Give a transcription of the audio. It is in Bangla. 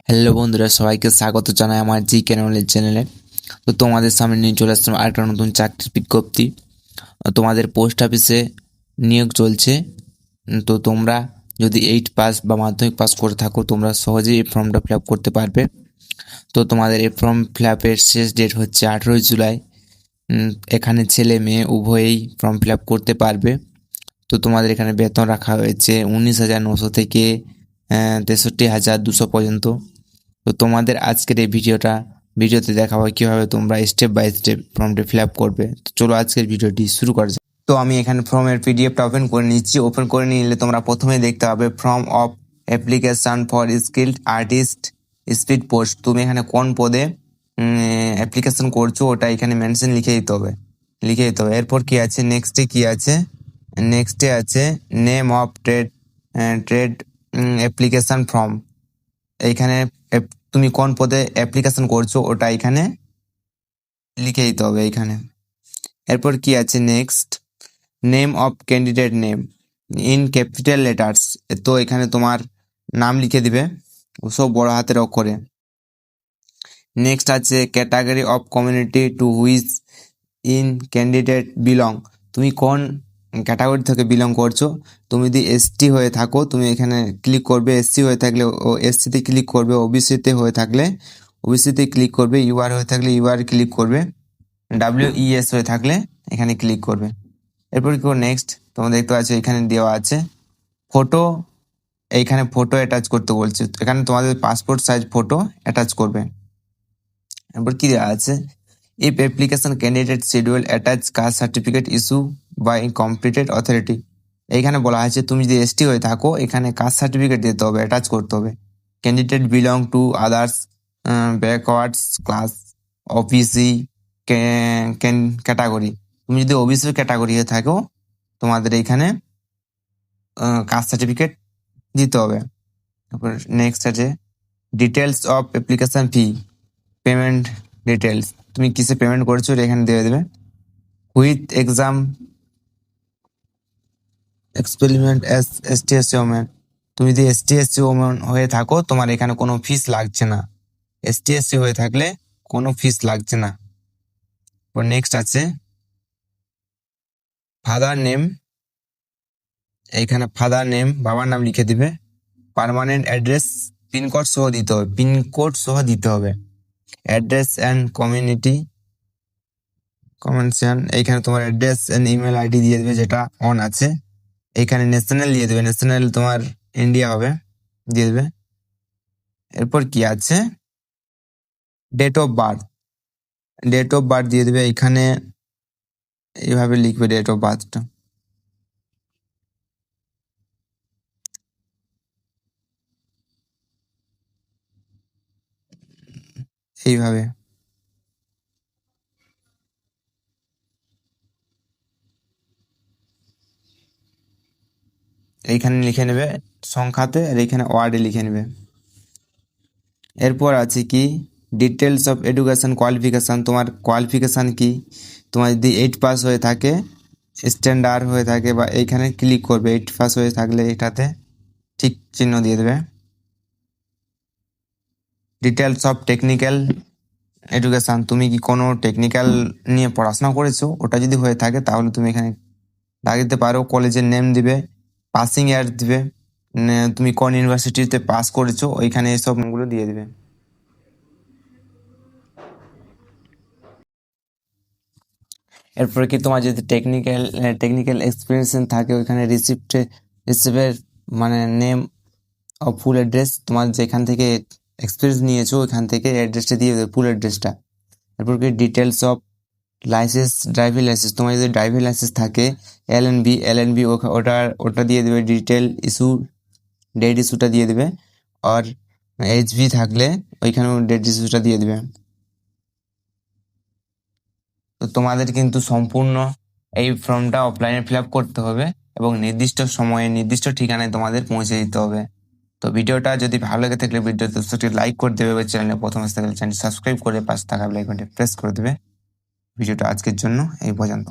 হ্যালো বন্ধুরা, সবাইকে স্বাগত জানাই আমার জিকে নলেজ চ্যানেলে। তো তোমাদের সামনে নিয়ে চলে আসলাম আরেকটা নতুন চাকরির বিজ্ঞপ্তি। তোমাদের পোস্ট অফিসে নিয়োগ চলছে। তো তোমরা যদি 8 পাস বা মাধ্যমিক পাস করে থাকো, তোমরা সহজেই এই ফর্মটা ফিল আপ করতে পারবে। তো তোমাদের এই ফর্ম ফিল আপের শেষ ডেট হচ্ছে 18 জুলাই। এখানে ছেলে মেয়ে উভয়েই ফর্ম ফিল আপ করতে পারবে। তো তোমাদের এখানে বেতন রাখা হয়েছে 19,900 থেকে 63,200 পর্যন্ত। তো তোমাদের আজকের এই ভিডিওতে দেখাবো কীভাবে তোমরা স্টেপ বাই স্টেপ ফর্মটি ফিল আপ করবে। তো চলো আজকের ভিডিওটি শুরু করা যাক। তো আমি এখানে ফর্মের পিডিএফটা ওপেন করে নিচ্ছি। ওপেন করে নিলে তোমরা প্রথমে দেখতে পাবে form of application for skilled artist speed post. তুমি এখানে কোন পদে অ্যাপ্লিকেশন করছো ওটা এখানে মেনশন লিখে দিতে হবে। এরপর কি আছে, নেক্সটে আছে name of trade application form. এইখানে তুমি কোন পদে অ্যাপ্লিকেশন করছো ওটা এখানে লিখে দিতে হবে এইখানে। এরপর কি আছে, next name of candidate name in capital letters. তো এখানে তোমার নাম লিখে দিবে সব বড় হাতের অক্ষরে। নেক্সট আছে category of community two which in candidate belong. তুমি কোন ক্যাটাগরি থেকে বিলং করছো। তুমি যদি এসটি হয়ে থাকো তুমি এখানে ক্লিক করবে, এসসি হয়ে থাকলে এসসিতে ক্লিক করবে, ওবিসিতে হয়ে থাকলে ওবিসিতে ক্লিক করবে, ইউআর হয়ে থাকলে ইউআর ক্লিক করবে, WES হয়ে থাকলে এখানে ক্লিক করবে। এরপর কি নেক্সট তোমরা দেখতে পাচ্ছ এখানে দেওয়া আছে ফটো। এইখানে ফটো অ্যাটাচ করতে বলছে, এখানে তোমাদের পাসপোর্ট সাইজ ফটো অ্যাটাচ করবে। এরপর কি দেওয়া আছে, if application candidate schedule attach caste certificate issue by competent authority. এইখানে বলা হয়েছে তুমি যদি এসটি হয়ে থাকো এখানে কাস্ট সার্টিফিকেট দিতে হবে, অ্যাটাচ করতে হবে। Candidate belong to others backwards class OBC category. তুমি যদি ওবিসি ক্যাটাগরি হয়ে থাকো তোমাদের এইখানে কাস্ট সার্টিফিকেট দিতে হবে। তারপর নেক্সট আছে details of application fee payment details. তুমি কিসে পেমেন্ট করছো এখানে দিয়ে দেবে। With exam experiment STSC women. তুমি যদি এসটিএসসি ওমেন হয়ে থাকো তোমার এখানে কোনো ফিস লাগছে না। এসটিএসসি হয়ে থাকলে কোনো ফিস লাগছে না। নেক্সট আছে ফাদার নেম। এইখানে ফাদার নেম বাবার নাম লিখে দিবে। পার্মানেন্ট অ্যাড্রেস পিনকোড সহ দিতে হবে। অ্যাড্রেস অ্যান্ড কমিউনিটি কমেন্টশন, এইখানে তোমার অ্যাড্রেস অ্যান্ড ইমেল আইডি দিয়ে দেবে যেটা অন আছে। এইখানে ন্যাশনাল দিয়ে দেবে, ন্যাশনাল তোমার ইন্ডিয়া হবে, দিয়ে দেবে। এরপর কি আছে ডেট অফ বার্থ দিয়ে দেবে। এইখানে এইভাবে লিখবে ডেট অফ বার্থটা। এইভাবে এইখানে লিখে নেবে সংখ্যাতে, আর এইখানে ওয়ার্ডে লিখে নেবে। এরপর আছে কি ডিটেলস অফ এডুকেশন কোয়ালিফিকেশান। তোমার কোয়ালিফিকেশান কি, তোমার যদি 8 পাস হয়ে থাকে, স্ট্যান্ডার্ড হয়ে থাকে বা এইখানে ক্লিক করবে। 8 পাস হয়ে থাকলে এটাতে ঠিক চিহ্ন দিয়ে দেবে। ডিটেলস অফ টেকনিক্যাল এডুকেশান, তুমি কি কোনো টেকনিক্যাল নিয়ে পড়াশোনা করেছো ওটা যদি হয়ে থাকে তাহলে তুমি এখানে লাগিয়ে দিতে পারো। কলেজের নেম দিবে, পাসিং ইয়ার দিবে, তুমি কোন ইউনিভার্সিটিতে পাস করেছো ওইখানে এসব নামগুলো দিয়ে দিবে। এরপরে কি তোমার যদি টেকনিক্যাল এক্সপিরিয়েন্স থাকে ওইখানে রিসিপ্টের মানে নেম ও ফুল অ্যাড্রেস, তোমার যেখান থেকে এক্সপিরিয়েন্স নিয়েছো ওইখান থেকে অ্যাড্রেসটা দিয়ে দেবে, ফুল অ্যাড্রেসটা। এরপর কি details of licence driving licence, তোমার যদি ড্রাইভিং লাইসেন্স থাকে এলএনবি ওটা দিয়ে দেবে। ডেট ইস্যুটা দিয়ে দেবে। আর এইচভি থাকলে ওইখানেও ডেট ইস্যুটা দিয়ে দেবে। তো তোমাদের কিন্তু সম্পূর্ণ এই ফর্মটা অফলাইনে ফিল আপ করতে হবে এবং নির্দিষ্ট সময়ে নির্দিষ্ট ঠিকানায় তোমাদের পৌঁছে দিতে হবে। তো ভিডিওটা যদি ভালো লেগে থাকলে ভিডিওতে লাইক করে দেবে এবং চ্যানেলে প্রথম আসতে গেলে চ্যানেল সাবস্ক্রাইব করে পাশে থাকা বেল আইকনটি প্রেস করে দেবে। ভিডিওটা আজকের জন্য এই পর্যন্ত।